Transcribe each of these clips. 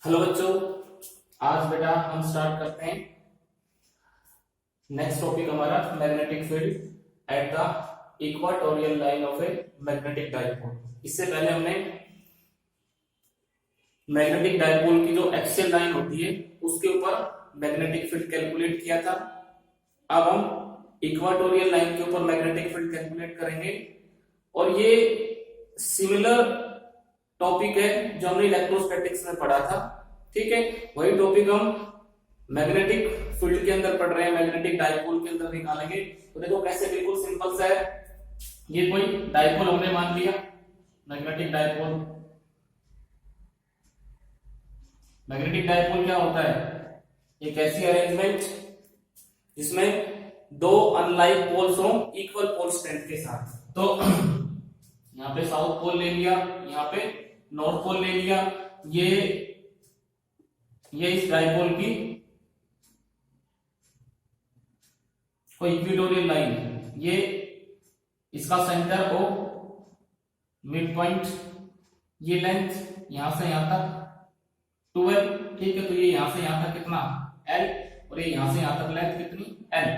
Hello बच्चों, आज बेटा हम स्टार्ट करते हैं। नेक्स्ट टॉपिक हमारा magnetic field at the equatorial line of a magnetic dipole. इससे पहले हमने मैग्नेटिक डाइपोल की जो एक्सियल लाइन होती है उसके ऊपर मैग्नेटिक फील्ड कैलकुलेट किया था। अब हम इक्वाटोरियल लाइन के ऊपर मैग्नेटिक फील्ड कैलकुलेट करेंगे और ये सिमिलर टॉपिक है जो हमने इलेक्ट्रोस्टैटिक्स में पढ़ा था। ठीक है, वही टॉपिक हम मैग्नेटिक फील्ड के अंदर पढ़ रहे हैं, मैग्नेटिक डाइपोल के अंदर निकालेंगे। तो देखो कैसे, बिल्कुल सिंपल सा है। ये कोई डाइपोल हमने मान लिया, मैग्नेटिक डाइपोल। मैग्नेटिक डाइपोल क्या होता है? एक ऐसी अरेंजमेंट जिसमें दो अनलाइक पोल्स हो इक्वल पोल स्ट्रेंथ के साथ। तो यहाँ पे साउथ पोल ले लिया, यहाँ पे नॉर्थ पोल ले लिया। ये इस डाइपोल की कोई इक्वेटोरियल लाइन है। ये इसका सेंटर हो मिड पॉइंट, ये लेंथ यहां से यहां तक 12। ठीक है, तो ये यहां से यहां तक कितना L और ये यहां से यहां तक लेंथ कितनी L।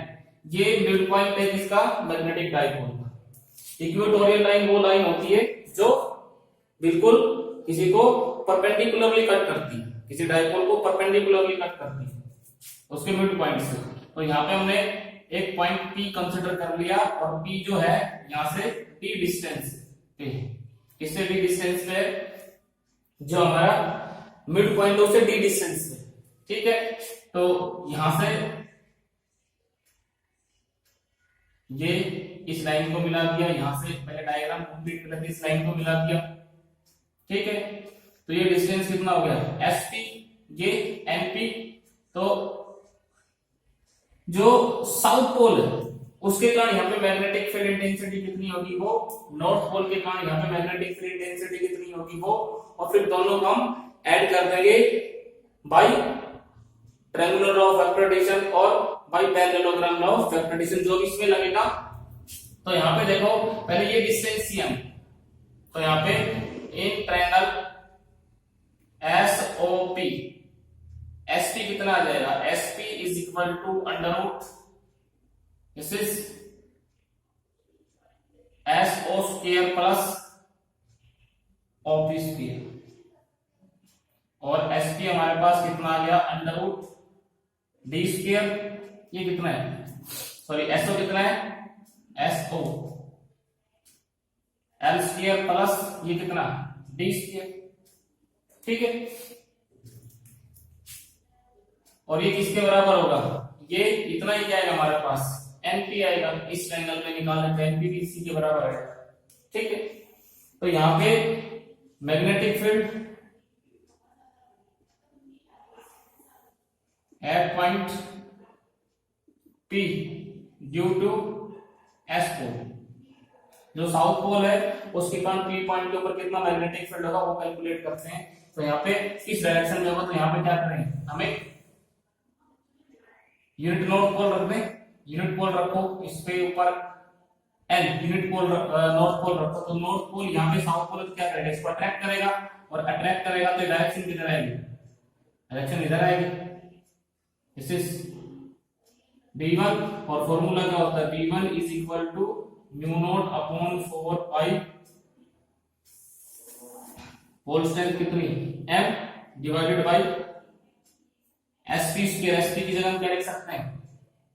ये मिड पॉइंट है किसका? मैग्नेटिक डाइपोल का। इक्वेटोरियल लाइन वो लाइन होती है जो बिल्कुल किसी को परपेंडिकुलरली कट करती है, किसी डाइपोल को परपेंडिकुलरली कट करती है उसके मिड पॉइंट से। तो यहाँ पे हमने एक पॉइंट P कंसीडर कर लिया और P जो है यहाँ से D डिस्टेंस पे, किससे D डिस्टेंस पे? जो हमारा मिड पॉइंट उससे D डिस्टेंस पे। ठीक है, तो यहां से ये इस लाइन को मिला दिया, यहां से पहले डायग्राम कंप्लीट कर इस लाइन को मिला दिया। ठीक है, तो ये डिस्टेंस कितना हो गया? SP, ये MP। तो जो साउथ पोल है उसके कारण यहाँ पे मैग्नेटिक फील्ड इंटेंसिटी कितनी होगी? वो नॉर्थ पोल के कारण यहाँ पे मैग्नेटिक फील्ड इंटेंसिटी कितनी होगी? वो। और फिर दोनों को हम ऐड कर देंगे by triangular law of vector और by parallelogram law of vector, जो भी इसमें लगेगा। तो यहाँ पे देखो, पहले ये डिस्टेंस CM, तो यहाँ पे इन ट्रायंगल SOP SP कितना आ जाएगा? SP is equal to under root, this is SO square plus OP square. और SP हमारे पास कितना आ गया? Under root D square. ये कितना है? सॉरी, SO कितना है? SO L स्क्वायर प्लस ये कितना? D square. ठीक है, और ये किसके बराबर होगा? ये इतना ही क्या आएगा हमारे पास? NP आएगा। इस ट्रायंगल में निकालने पे NP भी इसी के बराबर है। ठीक है, तो यहां पे magnetic field at point P due to S pole, जो साउथ पोल है उसके कारण P पॉइंट के ऊपर कितना मैग्नेटिक फील्ड होगा वो कैलकुलेट करते हैं। तो यहाँ पे किस डायरेक्शन में होगा? तो यहाँ पे क्या करें, हमें यूनिट नॉर्थ पोल रख दें। यूनिट पोल रखो, इस पे ऊपर L, unit pole north pole रखो। तो नॉर्थ पोल यहाँ पे साउथ पोल क्या करेगा? इसको अट्रैक्ट करेगा, और अट्रैक्ट करेगा तो डायरेक्शन किधर आएगी? डायरेक्शन इधर आएगी। दिस इज B1 और फॉर्मूला क्या होता है? B1 is equal to mu naught upon 4 pi pole strength कितनी M divided by SP square. SP की जगह हम क्या लिख सकते हैं?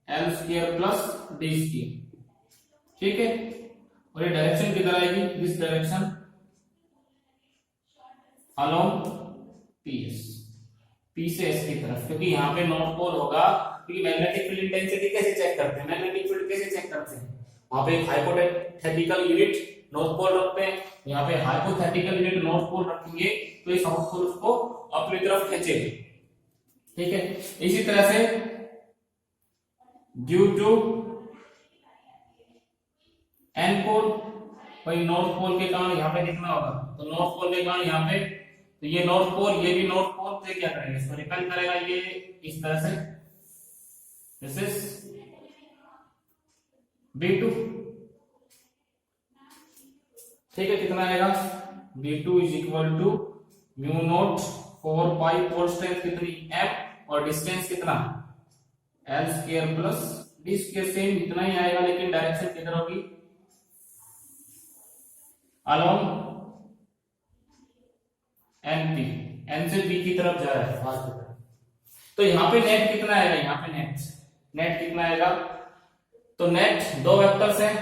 L square plus D square. ठीक है, और ये डायरेक्शन किधर आएगी? This direction along PS, P से S की तरफ, क्योंकि यहाँ पे नॉर्थ पोल होगा। क्योंकि मैग्नेटिक फील्ड इंटेंसिटी कैसे चेक करते हैं? मैग्नेटिक फील्ड कैसे चेक करते हैं? वहां पे हाइपोथेटिकल यूनिट नॉर्थ पोल रखते हैं, यहाँ पे हाइपोथेटिकल यूनिट नॉर्थ पोल रखेंगे, तो ये साउथ पोल उसको अपनी तरफ खींचेगी। ठीक है, इसी तरह से ड्यू टू N पोल, भाई नॉर्थ पोल के कारण यहाँ पे कितना होगा? तो नॉर्थ पोल के कारण यहाँ पे, तो ये नॉर्थ पोल, ये भी नॉर्थ पोल, तो क्या करेगा? इसको रिपेल करेगा ये इस तरह से। This is B2। ठीक है, कितना आएगा? B2 is equal to mu naught 4 pi, force strength कितनी m और डिस्टेंस कितना l square plus d square, same इतना ही आएगा लेकिन डायरेक्शन किधर होगी, अलोंग np, n से p की तरफ जा रहा है पास की तरफ। तो यहाँ पे नेट कितना आएगा, यहाँ पे नेट कितना आएगा, तो नेट दो वेक्टर्स हैं,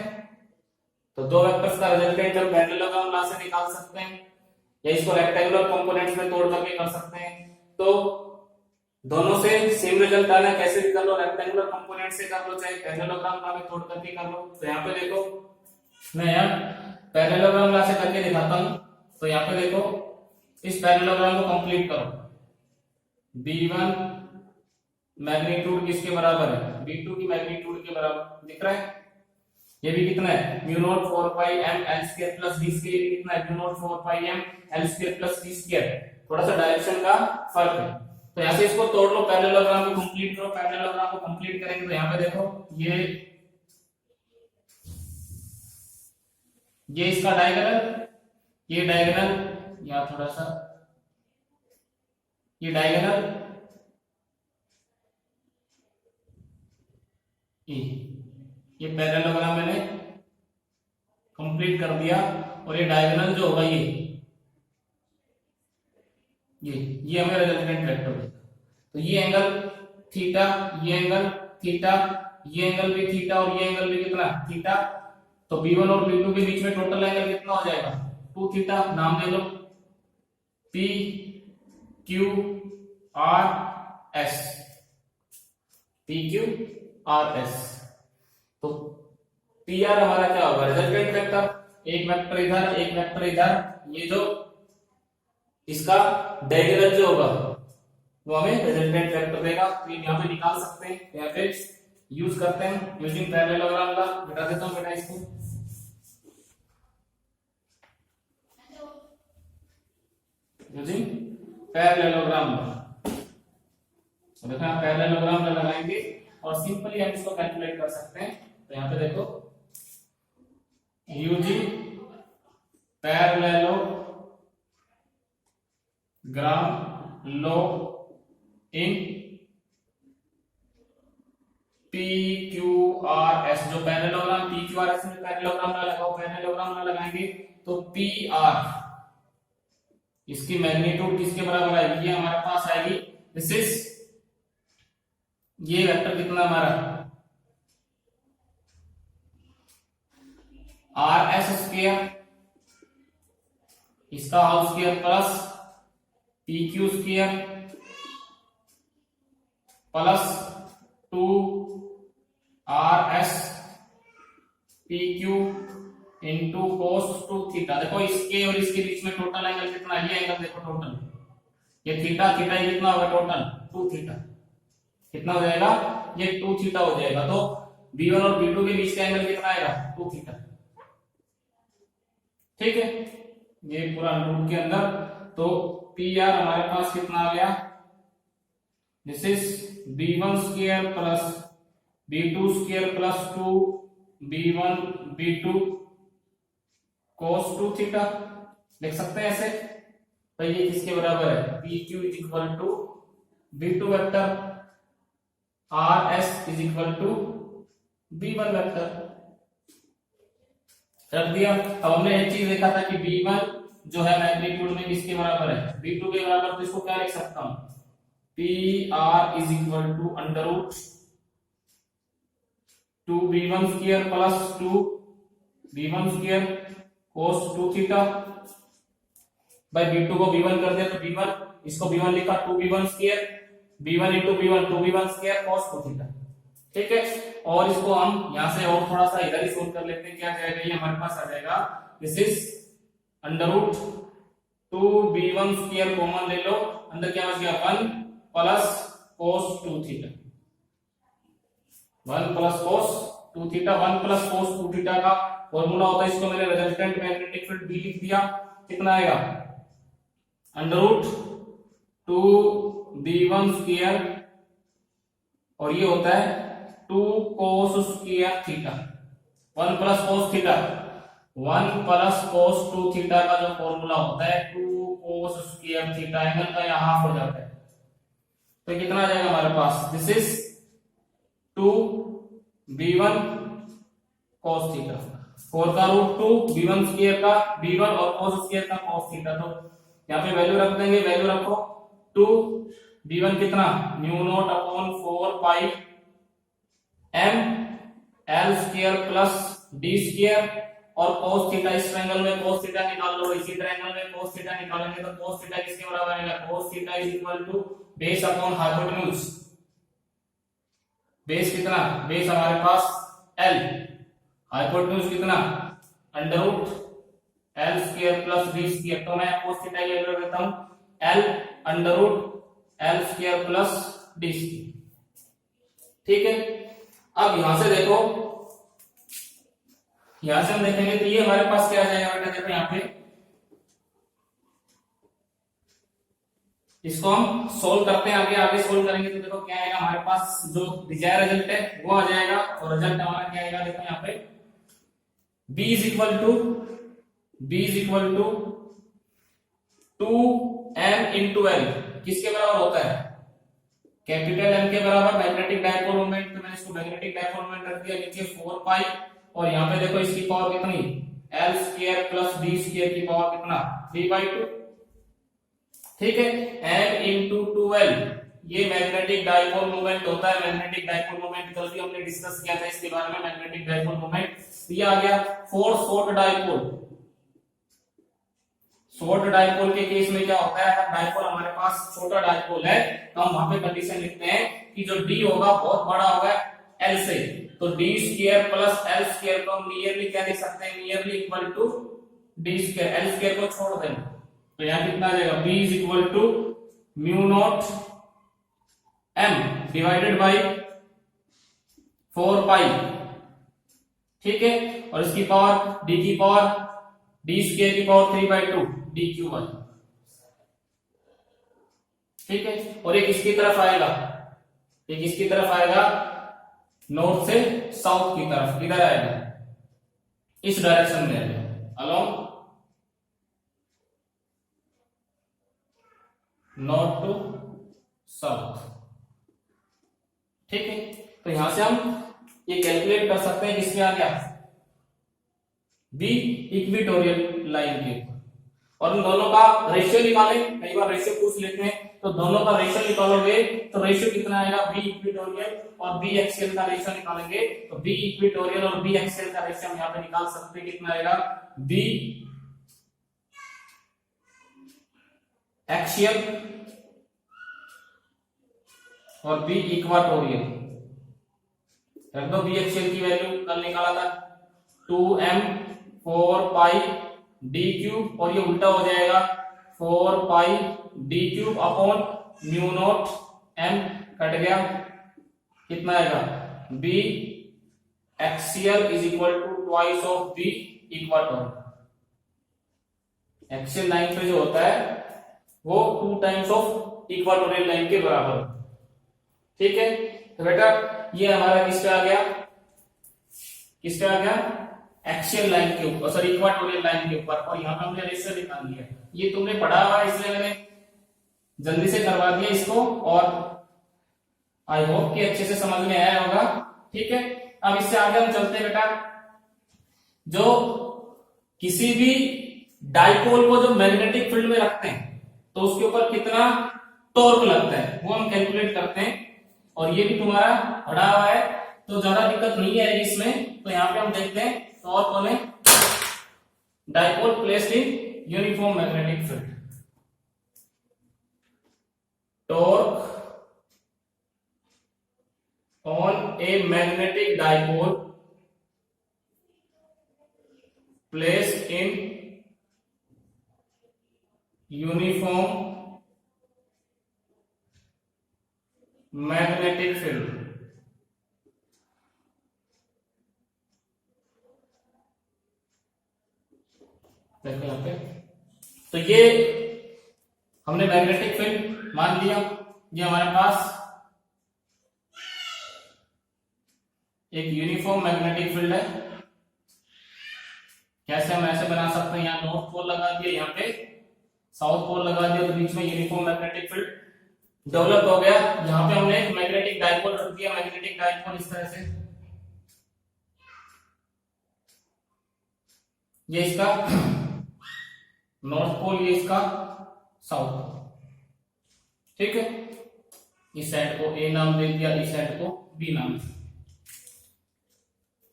तो दो वेक्टर्स का रिजल्टेंट हम पैरेललोग्राम लॉ से निकाल सकते हैं या इसको रेक्टेंगुलर कंपोनेंट्स में तोड़ करके कर सकते हैं। तो दोनों से सेम रिजल्ट आना, कैसे भी कर लो, रेक्टेंगुलर कंपोनेंट से कर लो चाहे पैरेललोग्राम लॉ में तोड़ करके कर लो। तो यहाँ पे देखो मैं यहाँ पैरेललोग्राम लॉ से करके दिखाता हूँ। तो यहाँ पे देखो इस पैरेललोग्राम को कंप्लीट करो, b1 मैग्नीट्यूड किसके बराबर है, b2 की मैग्नीट्यूड के बराबर दिख रहा है। ये भी कितना है, म्यू नॉट 4 पाई m l square plus d square, कितना है म्यू नॉट 4 पाई m l square plus d square, थोड़ा सा डायरेक्शन का फर्क है। तो यहाँ से इसको तोड़ लो, पैरेललोग्राम को कंप्लीट करो, पैरेललोग्राम को कंप्लीट करेंगे तो यहाँ पे देखो ये इसका डायगोनल, ये डायगोनल, यहाँ थोड़ा सा ये डायगोनल, ये पैरेललोग्राम मैंने कंप्लीट कर दिया और ये डायगोनल जो होगा ये हमें रिजल्टेंट वेक्टर देगा। तो ये एंगल थीटा, ये एंगल थीटा, ये एंगल भी थीटा और ये एंगल भी कितना थीटा। तो b1 और b2 के बीच में टोटल एंगल कितना हो जाएगा, 2 थीटा। नाम दे लो p q r s, p q r s। तो pr हमारा क्या होगा, रिजल्टेंट वेक्टर, एक वेक्टर इधर एक वेक्टर इधर, ये जो इसका डायगोनल जो होगा वो हमें रिजल्टेंट वेक्टर देगा। तो यहाँ पे निकाल सकते हैं, यहाँ पे यूज करते हैं यूजिंग पैरेललोग्राम लॉ। बता देता हूँ बेटा इसको, यूजिंग पैरेललोग्राम लॉ। देखो पैरेललोग्राम लॉ लगाएंगे और सिंपली हम इसको कैलकुलेट कर सकते हैं। तो यहाँ पे देखो using parallelogram law in PQRS, जो पैरेललोग्राम PQRS में पैरेललोग्राम लॉ लगाओ, पैरेललोग्राम लॉ लगाएंगे तो PR इसकी मैग्नीट्यूड किसके बराबर आएगी, ये हमारे पास आएगी, दिस इज ये वेक्टर कितना हमारा RS स्क्वायर, इसका whole square plus PQ square plus 2RS PQ into cos 2 theta. देखो इसके और इसके बीच में टोटल एंगल कितना, ये एंगल देखो टोटल, ये थीटा थीटा ये कितना होगा टोटल 2 थीटा, कितना हो जाएगा, ये 2 थीटा हो जाएगा। तो b1 और b2 के बीच का एंगल कितना आएगा, 2 थीटा। ठीक है, ये पूरा रूट के अंदर। तो PR हमारे पास कितना आ गया, this is b1 square plus b2 square plus 2 b1 b2 cos 2 theta, लिख सकते हैं ऐसे। तो ये किसके बराबर है, PQ is equal to b2 vector, RS is equal to b1 vector, रख दिया। अब हमने एक चीज देखा था कि b1 जो है मैग्नीट्यूड में किसके बराबर है, b2 के बराबर। तो इसको क्या लिख सकता हूं, PR is equal to under root 2b1 square plus 2b1 square cos 2 theta by b2 को b1 कर दिया तो b1, इसको b1 लिखा 2b1 square, b1 into b1 2b1 square cos 2 theta. ठीक है, और इसको हम यहां से और थोड़ा सा इधर ही सोल्व कर लेते हैं। क्या जाएगा, ये हमारे पास आ जाएगा, this is under root 2b1 square common ले लो, अंदर क्या बच गया 1 plus cos 2 theta, 1 plus cos 2 theta. 1 plus cos 2 theta का फॉर्मूला होता है, इसको मैंने रिजल्टेंट मैग्नेटिक फील्ड B लिख दिया, कितना आएगा अंडर रूट 2b1 स्क्वायर और ये होता है 2 cos square theta, 1 plus cos theta, 1 plus cos 2 theta का जो फॉर्मूला होता है 2 cos square square theta, angle का यहाँ हाफ हो जाता है, तो कितना आ जाएगा हमारे पास, this is 2b1 cos theta, 4 का रूट 2 b1 स्क्वायर का b1 और cos स्क्वायर का cos थीटा, तो यहाँ पे वैल्यू रख देंगे, वैल्यू रखो 2 b1 कितना म्यू नॉट अपॉन 4 पाई m l square plus d square, और cos थीटा इस ट्रायंगल में cos थीटा निकाल लो, इसी ट्रायंगल में cos थीटा निकालेंगे तो cos थीटा किसके बराबर आएगा, cos theta is equal to base upon hypotenuse, base कितना, बेस हमारे पास l, हाइपोटेन्यूज कितना under root l square plus d square, तो मैं cos थीटा की वैल्यू लेता हूं l under root l square plus d square. ठीक है, अब यहां से देखो, यहां से हम देखेंगे तो ये हमारे पास क्या आ जाएगा बेटा, देखो यहाँ पे इसको हम सोल्व करते हैं, आगे आगे सोल्व करेंगे तो देखो क्या आएगा हमारे पास, जो डिजायर रिजल्ट है वो आ जाएगा, और रिजल्ट हमारा क्या आएगा, देखो यहाँ पे b is equal to 2m into l, किसके बराबर होता है, कैपिटल M के बराबर मैग्नेटिक डायपोल मोमेंट, तो मैंने इसको मैग्नेटिक डायपोल मोमेंट रख दिया नीचे 4 पाई, और यहाँ पे देखो इसकी पावर कितनी, l square plus d square की पावर कितना 3/2। ठीक है, m इंटू 2l ये मैग्नेटिक डायपोल मोमेंट होता है, मैग्नेटिक डायपोल मोमेंट कल भी हमने डिस्कस किया था इसके बारे में, मैग्नेटिक डायपोल मोमेंट। ये आ गया four short dipole, short dipole के केस में क्या होता है, अगर डायपोल हमारे पास छोटा डायपोल है तो हम वहां पे कंडीशन लिखते हैं कि जो d होगा बहुत बड़ा होगा l से, तो d square plus l square को हम नियरली क्या लिख सकते हैं, nearly equal to d square, l square को छोड़ दें, तो यहाँ कितना आ जाएगा, b is equal to mu naught m divided by 4 pi. ठीक है, और इसकी पावर d की पावर d स्क्वायर की पावर 3/2 d क्यूब आई। ठीक है, और एक इसकी तरफ आएगा, एक इसकी तरफ आएगा नॉर्थ से साउथ की तरफ, इधर आएगा, इस डायरेक्शन में आएगा, अलोंग नॉर्थ टू साउथ। ठीक है, तो यहां से हम ये कैलकुलेट कर सकते हैं, किसमें आ गया, बी इक्वेटोरियल लाइन के ऊपर, और उन दोनों का रेशियो निकालें, कई बार रेशियो पूछ लेते हैं, तो दोनों का रेशियो निकालोगे तो रेशियो कितना आएगा, बी इक्वेटोरियल और बी एक्सियल का रेशियो निकालेंगे, तो बी इक्वेटोरियल और बी एक्सियल का रेशियो हम यहाँ पे निकाल सकते हैं, कितना आएगा, बी एक्सियल और बी इक्वाटोरियल, रख दो बी एक्सियल की वैल्यू कल निकाला था 2m 4 पाई d क्यूब, और ये उल्टा हो जाएगा 4 pi d cube upon mu naught m, cut गया, कितना आएगा, b axial is equal to twice of b equatorial. Axial line पे जो होता है वो 2 टाइम्स ऑफ इक्वाटोरियल लाइन के बराबर। ठीक है, तो बेटा ये हमारा किस पे आ गया, किस पे आ गया, एक्सियल लाइन के ऊपर, सॉरी इक्वाटोरियल लाइन के ऊपर, और यहाँ पे हमने रेशियो निकाल लिया, ये तुमने पढ़ा हुआ इसलिए मैंने जल्दी से करवा दिया इसको, और आई होप कि अच्छे से समझ में आया होगा। ठीक है, अब इससे आगे हम चलते हैं बेटा, जो किसी भी डाइपोल को जो मैग्नेटिक फील्ड में रखते हैं तो उसके ऊपर कितना टॉर्क लगता है वो हम कैलकुलेट करते हैं, और ये भी तुम्हारा पढ़ा हुआ है तो ज्यादा दिक्कत नहीं आएगी इसमें। तो यहाँ पे हम देखते हैं torque on a dipole placed in uniform magnetic field, torque on a magnetic dipole placed in uniform magnetic field. देखो यहां पे, तो ये हमने मैग्नेटिक फील्ड मान लिया, ये हमारे पास एक यूनिफॉर्म मैग्नेटिक फील्ड है। कैसे हम ऐसे बना सकते हैं, यहाँ नॉर्थ पोल लगा दिया यहाँ पे, साउथ पोल लगा दिया तो बीच में यूनिफॉर्म मैग्नेटिक फील्ड डेवलप हो गया। यहाँ पे हमने एक मैग्नेटिक डाइपोल रख दिया, मैग्नेटिक डाइपोल इस तरह से, ये इसका नॉर्थ पोल, ये इसका साउथ, ठीक है। इस साइड को ए नाम दे दिया, इस साइड को बी नाम,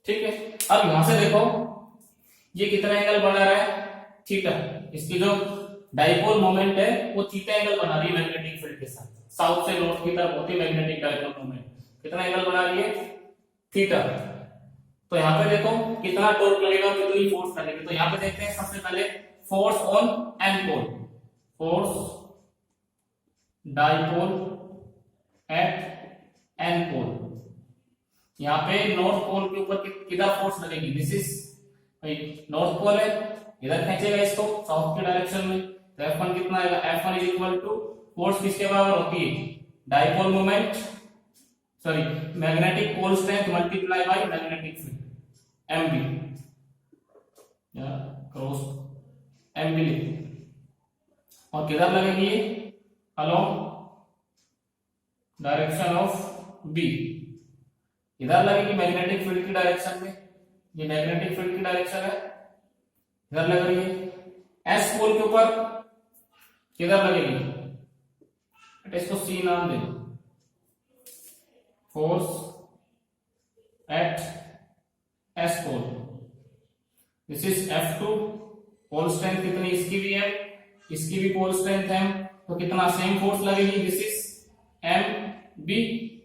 ठीक है। अब यहां से देखो ये कितना एंगल बना रहा है, थीटा। इसकी जो डाइपोल मोमेंट है वो थीटा एंगल बना रही है मैग्नेटिक फील्ड के साथ, साउथ से नॉर्थ की तरफ होती है मैग्नेटिक डाइपोल मोमेंट, कितना एंगल बना रही है, थीटा। तो यहाँ पे देखो कितना टॉर्क लगेगा, कितनी फोर्स लगेगी। तो यहाँ पे देखते हैं सबसे पहले force on N pole, force dipole at N pole. यहाँ पे नॉर्थ पोल के ऊपर कितना फोर्स लगेगी, दिस इज नॉर्थ पोल है, इधर खींचेगा इसको साउथ के डायरेक्शन में, तो F1 कितना आएगा, F1 is equal to force किसके बराबर होती है, dipole moment, sorry magnetic pole strength multiply by magnetic field MB, cross MB लिखते, और किधर लगेगी ये, अलोंग डायरेक्शन ऑफ B, इधर लगेगी मैग्नेटिक फील्ड की डायरेक्शन में, ये मैग्नेटिक फील्ड की डायरेक्शन है, इधर लग रही है। S पोल के ऊपर किधर लगेगी, इसको C नाम दे दो, force at S pole, this is F2, pole strength कितनी इसकी भी है, इसकी भी पोल स्ट्रेंथ है, तो कितना सेम फोर्स लगेगी, दिस इज MB,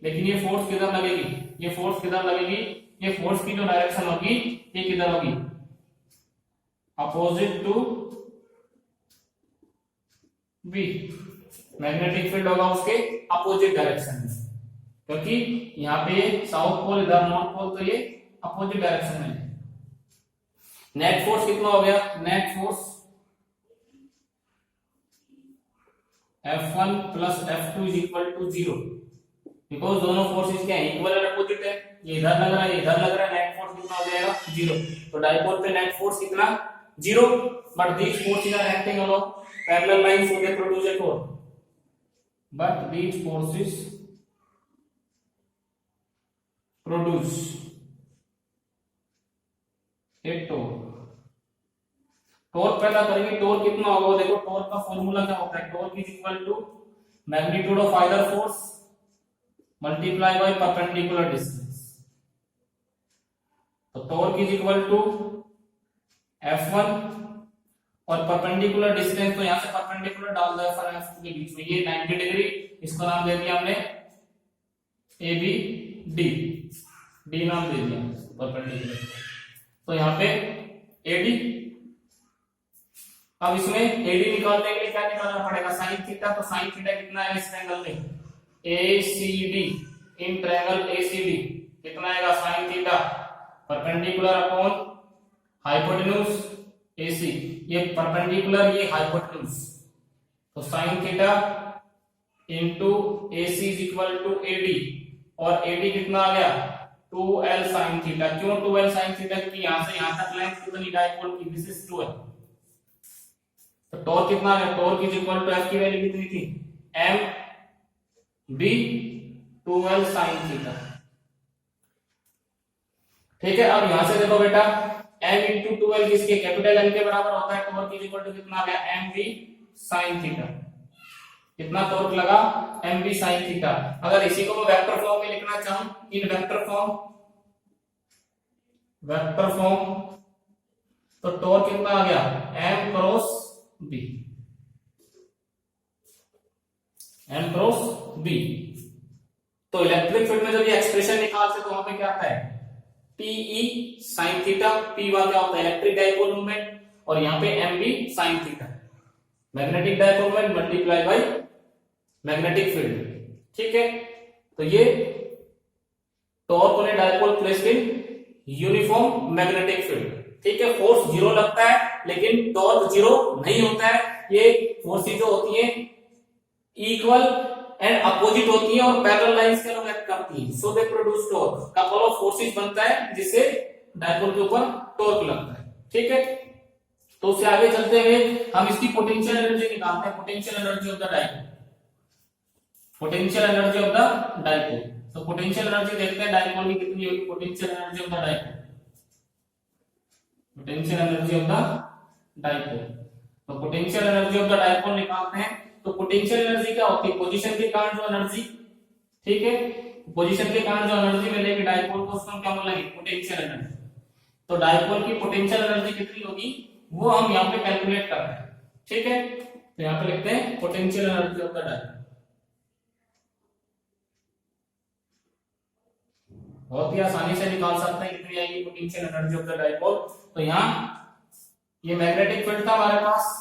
लेकिन ये फोर्स किधर लगेगी, ये फोर्स किधर लगेगी, ये फोर्स की जो डायरेक्शन होगी ये किधर होगी, opposite to B, magnetic field होगा उसके अपोजिट डायरेक्शन में, क्योंकि यहाँ पे साउथ पोल इधर नॉर्थ पोल, तो ये अपोजिट डायरेक्शन में है। नेट फोर्स कितना हो गया, नेट फोर्स F1 प्लस F2 is equal to 0, because दोनों फोर्सेस क्या है, इक्वल और अपोजिट है, ये इधर लग रहा है, इधर लग रहा है, नेट फोर्स कितना हो जाएगा, 0। तो डाइपोल पे नेट फोर्स कितना, 0, but these forces are acting along parallel lines, so they produce a torque, but these forces produce a torque, torque पैदा करेंगे। टॉर्क कितना होगा, देखो टॉर्क का फॉर्मूला क्या होता है, torque is equal to magnitude of either force multiply by perpendicular distance. तो torque is equal to F1 और परपेंडिकुलर डिस्टेंस, तो यहां से परपेंडिकुलर डाल दो F1 और F2 के बीच में, ये 90 डिग्री, इसको नाम दे दिया हमने ABD, D नाम दे दिया परपेंडिकुलर। तो यहाँ पे AD, अब इसमें AD निकालने के लिए क्या निकालना पड़ेगा, साइन थीटा। तो साइन थीटा कितना है इस ट्रायंगल में, ACD, इन ट्रायंगल ACD कितना आएगा, sine theta perpendicular upon hypotenuse AC, ये परपेंडिकुलर ये हाइपोटेन्यूज, तो sine theta into AC is equal to AD, और AD कितना आ गया, 2L साइन थीटा। क्यों 2L साइन थीटा, क्योंकि यहां से यहां तक लेंथ कितनी डाइपोल की, दिस इज 2L। तो टॉर्क कितना है, torque is equal to F की वैल्यू कितनी थी, MB 2L sin थीटा, ठीक है। अब यहां से देखो बेटा M इंटू 2L किसके, कैपिटल L के बराबर होता है, टॉर्क इज इक्वल टू कितना आ गया, MB sin थीटा, कितना टॉर्क लगा, MB sin थीटा। अगर इसी को मैं वेक्टर फॉर्म में लिखना चाहूं, इन वेक्टर फॉर्म, तो टॉर्क कितना आ गया, M cross B, M cross B। तो इलेक्ट्रिक फील्ड में जब ये एक्सप्रेशन निकालते तो वहां पे क्या आता है, TE sin थीटा, P वहां क्या होता है, इलेक्ट्रिक डाइपोल मोमेंट, और यहाँ पे MB sin theta, magnetic dipole moment multiply by magnetic field, ठीक है। तो ये torque on a dipole placed in uniform magnetic field, ठीक है। फोर्स 0 लगता है लेकिन टॉर्क 0 नहीं होता है, ये फोर्सेस जो होती है इक्वल एंड अपोजिट होती है और पैरेलल लाइंस के अलग एक्ट करती है, so they produce torque. Couple of forces बनता है जिससे डाइपोल के ऊपर टॉर्क लगता है, ठीक है। तो उससे आगे चलते हुए हम इसकी पोटेंशियल एनर्जी निकालते हैं, potential energy of the dipole, potential energy of the dipole. तो पोटेंशियल एनर्जी देखते हैं डाइपोल की कितनी होगी, potential energy of the dipole, potential energy of the dipole. तो potential energy of the dipole निकालते हैं। तो पोटेंशियल एनर्जी क्या होती है, पोजीशन के कारण जो एनर्जी, ठीक है, पोजीशन के कारण जो एनर्जी मिलेगी डाइपोल को, उसको हम क्या बोलेंगे, पोटेंशियल एनर्जी। तो डाइपोल की पोटेंशियल एनर्जी कितनी होगी वो हम यहाँ पे कैलकुलेट कर रहे हैं, ठीक है। तो यहाँ पे लिखते हैं potential energy of the dipole. बहुत ही आसानी से निकाल सकते हैं कितनी आएगी potential energy of the dipole. तो यहाँ ये मैग्नेटिक फील्ड था हमारे पास,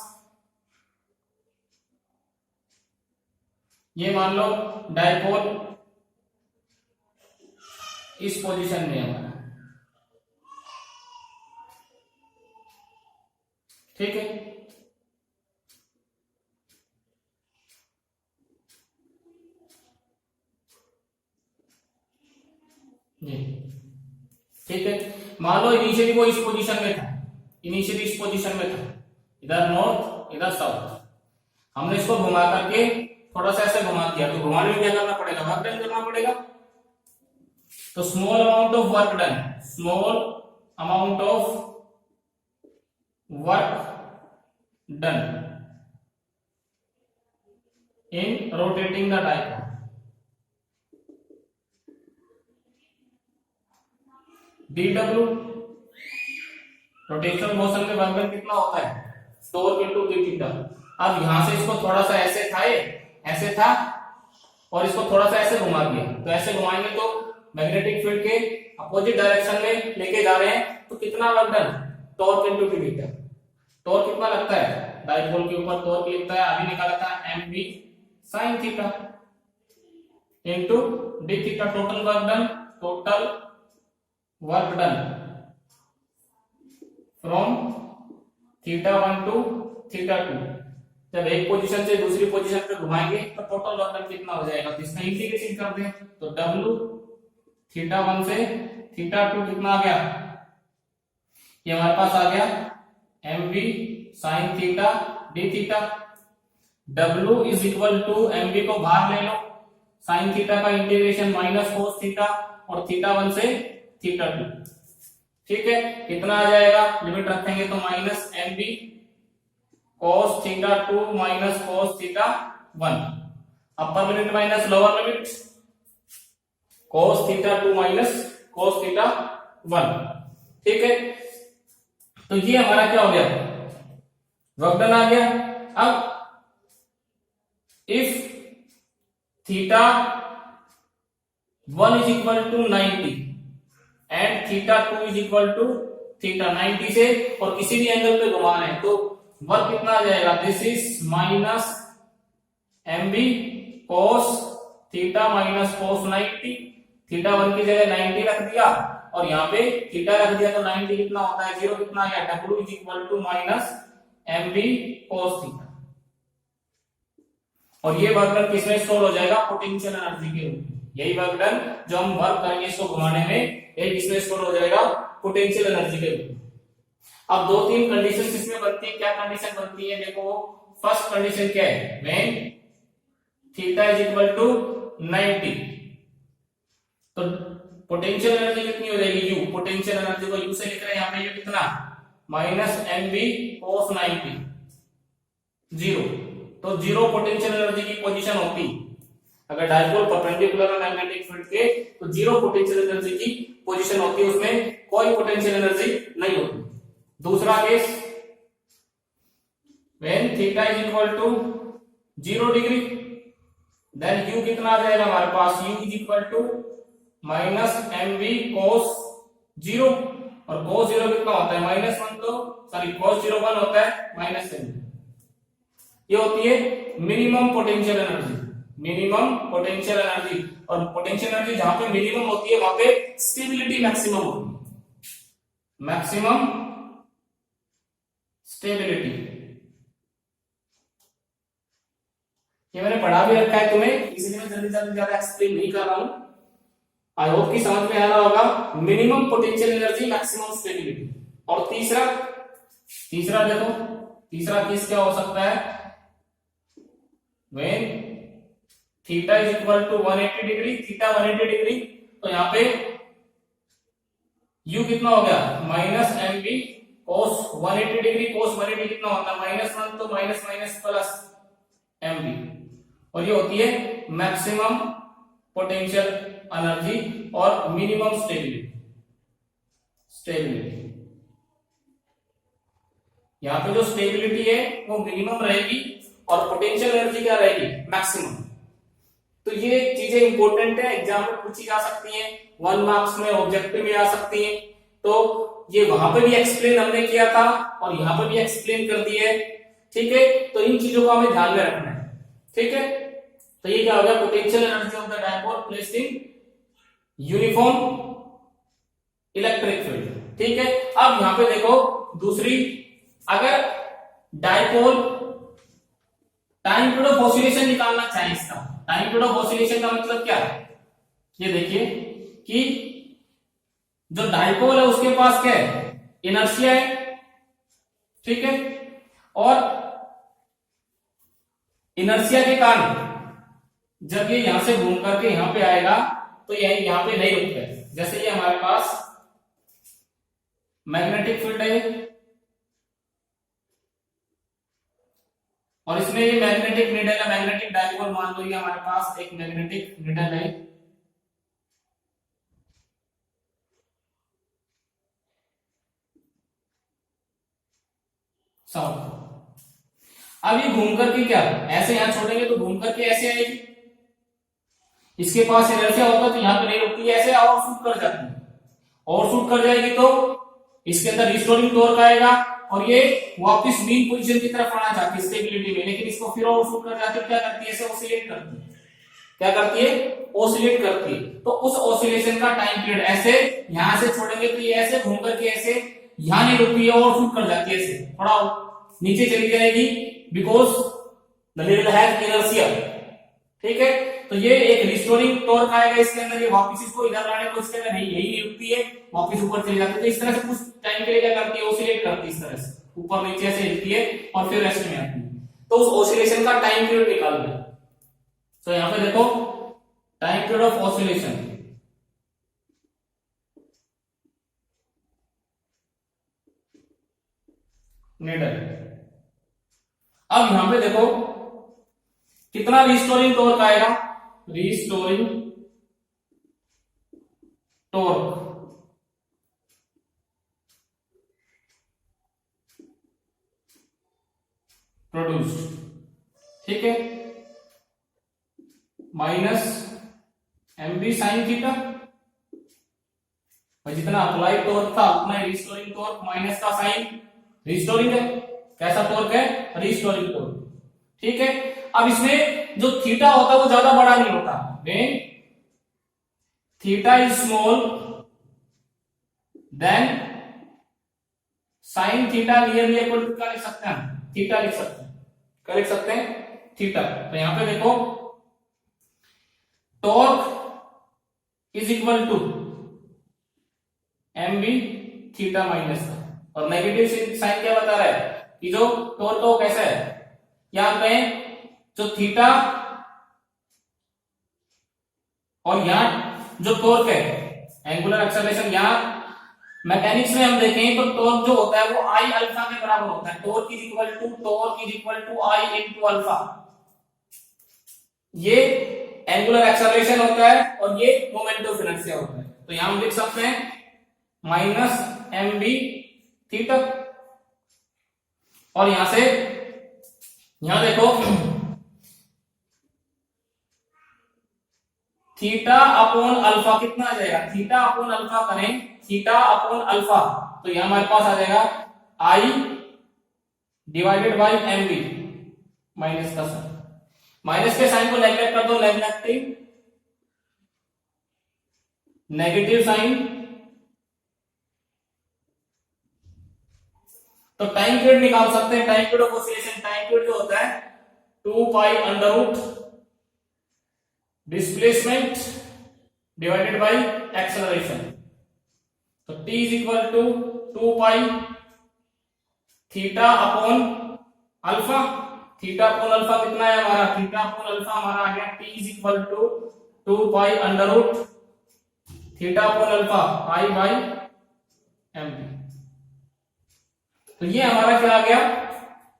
ये मान लो डाइपोल इस पोजीशन में है हमारा, ठीक है। जी ठीक है, मान लो इनिशियली वो इस पोजीशन में था, इनिशियली इस पोजीशन में था, इधर नॉर्थ इधर साउथ। हमने इसको घुमा करके थोड़ा सा ऐसे घुमा दिया, तो घुमाने में क्या करना पड़ेगा, वर्क डन करना पड़ेगा। तो small amount of work done, small amount of work done in rotating the dipole, dw rotational motion में वर्क डन कितना होता है, टॉर्क इनटू d थीटा। अब यहां से इसको थोड़ा सा ऐसे था, ऐसे था, और इसको थोड़ा सा ऐसे घुमा दिया, तो ऐसे घुमाएंगे तो मैग्नेटिक फील्ड के अपोजिट डायरेक्शन में लेके जा रहे हैं, तो कितना work done, torque into d theta. Torque कितना लगता है, डाइपोल के ऊपर टॉर्क लिखता है, अभी निकाला था mv sin theta into d theta. Total work done, total work done from theta 1 to theta 2। जब एक पोजीशन से दूसरी पोजीशन पे घुमाएंगे तो टोटल वर्क डन कितना हो जाएगा, तो इसका इंटीग्रेशन कर दें, तो w थीटा 1 से थीटा 2 कितना आ गया, ये हमारे पास आ गया mv sin theta d theta. w is equal to mv को बाहर ले लो, sin थीटा का इंटीग्रेशन माइनस cos थीटा और थीटा 1 से थीटा 2, ठीक है। कितना आ जाएगा, लिमिट रखेंगे तो minus mv cos theta 2 minus cos theta 1, upper limit minus lower limit, cos theta 2 minus cos theta 1, ठीक है। तो ये हमारा क्या हो गया, वर्क डन आ गया। अब if theta 1 is equal to 90 and theta 2 is equal to theta 90 से और किसी भी एंगल पे घुमा रहे हैं, तो वर्क कितना आ जाएगा, this is minus mv cos theta minus cos 90। Theta 1 की जगह 90 रख दिया और यहाँ पे थीटा रख दिया, तो 90 कितना होता है, 0 कितना आ गया, w is equal to minus mv cos theta. और ये वर्क डन किसमें स्टोर हो जाएगा, पोटेंशियल एनर्जी के रूप में। यही वर्क डन जो हम वर्क करेंगे इसको घुमाने में, ये किसमें स्टोर हो जाएगा, पोटेंशियल एनर्जी के रूप में। अब दो तीन कंडीशन इसमें बनती है, क्या कंडीशन बनती है, देखो फर्स्ट कंडीशन क्या है, when theta is equal to 90, तो पोटेंशियल एनर्जी कितनी हो जाएगी, u, पोटेंशियल एनर्जी को u से लिख रहे हैं यहाँ पे, u कितना माइनस mv cos 90, 0। तो जीरो पोटेंशियल एनर्जी की पोजीशन होती अगर डाइपोल परपेंडिकुलर है मैग्नेटिक फील्ड के, तो जीरो पोटेंशियल एनर्जी की पोजीशन होती है, उसमें कोई पोटेंशियल एनर्जी नहीं होती। दूसरा case, when theta is equal to 0 degree, then u कितना आ जाएगा हमारे पास, u is equal to minus mv cos 0, और cos 0 कितना होता है, -1, तो सॉरी cos 0 1 होता है माइनस mv। ये होती है minimum potential energy, minimum potential energy. और पोटेंशियल एनर्जी जहां पे मिनिमम होती है वहां पे स्टेबिलिटी मैक्सिमम होती है, मैक्सिमम स्टेबिलिटी। ये मैंने पढ़ा भी रखा है तुम्हें, इसलिए मैं जल्दी जल्दी ज्यादा एक्सप्लेन नहीं कर रहा हूं। आई होप कि समझ में आ रहा होगा, minimum potential energy maximum stability. और तीसरा तीसरा देखो, तीसरा केस क्या हो सकता है, when theta is equal to 180 degree, theta 180 degree, तो यहाँ पे u कितना हो गया minus M B cos 180 degree, cos 180 कितना होता है -1, तो minus minus plus M B, और ये होती है मैक्सिमम पोटेंशियल एनर्जी और मिनिमम स्टेबिलिटी। स्टेबिलिटी यहाँ पे जो स्टेबिलिटी है वो मिनिमम रहेगी और पोटेंशियल एनर्जी क्या रहेगी, मैक्सिमम। तो ये चीजें इंपॉर्टेंट है, एग्जाम में पूछी जा सकती हैं, 1 मार्क्स में ऑब्जेक्टिव में आ सकती हैं। तो ये वहां पे भी एक्सप्लेन हमने किया था और यहाँ पे भी एक्सप्लेन कर दिया है, ठीक है। तो इन चीजों को हमें ध्यान में रखना है, ठीक है। तो ये क्या हो गया, potential energy of the dipole placed in uniform electric field, ठीक है। अब यहाँ पे देखो दूसरी, अगर dipole time period of oscillation निकालना चाहिए, इसका टाइम पीरियड ऑफ ऑसिलेशन का मतलब क्या है, ये देखिए कि जो डायपोल है उसके पास क्या है, इनर्शिया है, ठीक है। और इनर्शिया के कारण जब ये यहां से घूम करके यहां पे आएगा तो ये यहां पे नहीं रुकता है। जैसे ये हमारे पास मैग्नेटिक फील्ड है और इसमें ये मैग्नेटिक नीडल है, मैग्नेटिक डायपोल मान लो, ये हमारे पास एक मैग्नेटिक नीडल है, अब ये घूम करके क्या ऐसे यहां छोड़ेंगे तो घूम करके ऐसे आएगी, इसके पास इनर्शिया होता है तो यहां पे नहीं रुकती है, ऐसे और शूट कर जाती है, और शूट कर जाएगी तो इसके अंदर रिस्टोरिंग टॉर्क आएगा और ये वापस मीन पोजीशन की तरफ आना चाहती है स्टेबिलिटी में, लेकिन इसको फिर और शूट कर जाती है, क्या करती है, ऐसे ऑसिलेट करती है, क्या करती है, ऑसिलेट करती है। तो उस ऑसिलेशन का टाइम पीरियड, ऐसे यहां से छोड़ेंगे तो ये ऐसे घूम करके ऐसे यहां नहीं रुकती है और शूट कर जाती है, ऐसे थोड़ा नीचे चली जाएगी, because the needle has inertia, ठीक है। तो ये एक रिस्टोरिंग टॉर्क आएगा इसके अंदर, ये वापस इसको इधर लाने को इसके अंदर नहीं, यही नहीं रुकती है, वापस ऊपर चली जाती है। तो इस तरह से कुछ टाइम के लिए क्या करती है, ऑसिलेट करती है, इस तरह से ऊपर नीचे से हिलती है और फिर रेस्ट में आती है। तो उस ऑसिलेशन का टाइम पीरियड निकालना है। तो यहां पे देखो time period of oscillation, needle. अब यहां पे देखो कितना रिस्टोरिंग टॉर्क आएगा, रिस्टोरिंग टॉर्क प्रोड्यूस्ड, ठीक है, minus M B sine theta, जितना अप्लाइड टॉर्क था उतना ही रिस्टोरिंग टॉर्क, माइनस का साइन रिस्टोरिंग है, कैसा टॉर्क है, रिस्टोरिंग टॉर्क, ठीक है। अब इसमें जो थीटा होता है वो ज्यादा बड़ा नहीं होता, when theta is small then sine theta nearly equal to, क्या लिख सकते हैं, थीटा लिख सकते हैं, क्या लिख सकते हैं, थीटा। तो यहां पे देखो torque is equal to M B theta minus का, और नेगेटिव साइन क्या बता रहा है कि जो टॉर्क हो कैसा है, यहां पे जो थीटा और यहां जो टॉर्क है एंगुलर एक्सेलरेशन, यहां मैकेनिक्स में हम देखें तो टॉर्क जो होता है वो आई अल्फा के बराबर होता है, torque is equal to I into alpha, ये एंगुलर एक्सेलरेशन होता है और ये मोमेंट ऑफ इनर्शिया होता है। तो यहां हम लिख सकते हैं माइनस एम बी थीटा, और यहां से यहां देखो थीटा अपॉन अल्फा कितना आ जाएगा, थीटा अपॉन अल्फा करें, थीटा अपॉन अल्फा, तो यहां हमारे पास आ जाएगा I divided by M B, minus का साइन, माइनस के साइन को नेगलेक्ट कर दो, नेगेटिव साइन। तो टाइम पीरियड निकाल सकते हैं, time period of oscillation, time period जो होता है 2 pi under root displacement divided by acceleration, तो t is equal to 2 pi theta upon alpha. Theta upon alpha कितना है हमारा, थीटा अपॉन अल्फा हमारा आ गया t is equal to 2 pi under root theta upon alpha pi by M. तो ये हमारा क्या आ गया,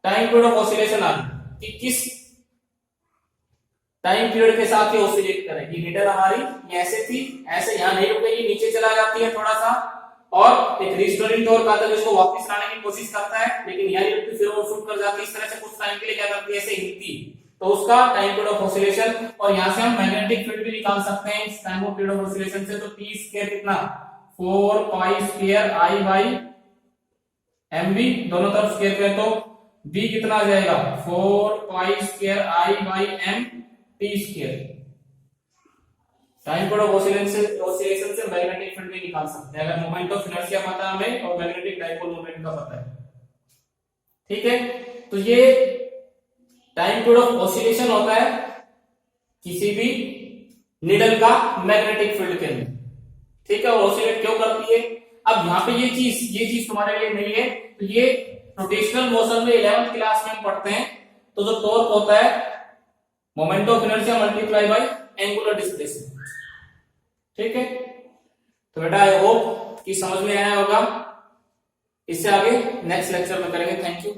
टाइम पीरियड ऑफ ऑसिलेशन आ गया कि किस टाइम पीरियड के साथ ये ऑसिलेट करेगी। नीडल हमारी ये ऐसे थी, ऐसे यहां नहीं रुकेगी, नीचे चला जाती है थोड़ा सा और एक रिस्टोरिंग टॉर्क आता है जिसको वापस लाने की कोशिश करता है, लेकिन यहां नहीं रुकती, फिर वो शूट कर जाती है। इस तरह से कुछ टाइम के लिए क्या करती है, ऐसे हिलती, तो उसका टाइम पीरियड ऑफ ऑसिलेशन। और यहां से हम मैग्नेटिक फील्ड भी निकाल सकते हैं इस time of period of oscillation से। तो टी स्क्वायर कितना 4 pi square I by M B, दोनों तरफ स्क्वायर करें तो बी कितना आ जाएगा 4 pi square I by M T square. Time period of oscillation से मैग्नेटिक फील्ड भी निकाल सकते हैं अगर मोमेंट ऑफ इनर्शिया पता है हमें और मैग्नेटिक डाइपोल मोमेंट का पता है। ठीक है, तो ये टाइम पीरियड ऑफ ऑसिलेशन होता है किसी भी निडल का मैग्नेटिक फील्ड के अंदर। ठीक है, और ऑसिलेट क्यों करती है। अब यहाँ पे ये चीज तुम्हारे लिए नहीं है, तो ये रोटेशनल मोशन में 11th क्लास में हम पढ़ते हैं। तो जो टॉर्क होता है moment of inertia multiply by angular displacement. ठीक है, तो बेटा आई होप कि समझ में आया होगा। इससे आगे नेक्स्ट लेक्चर में करेंगे। Thank you.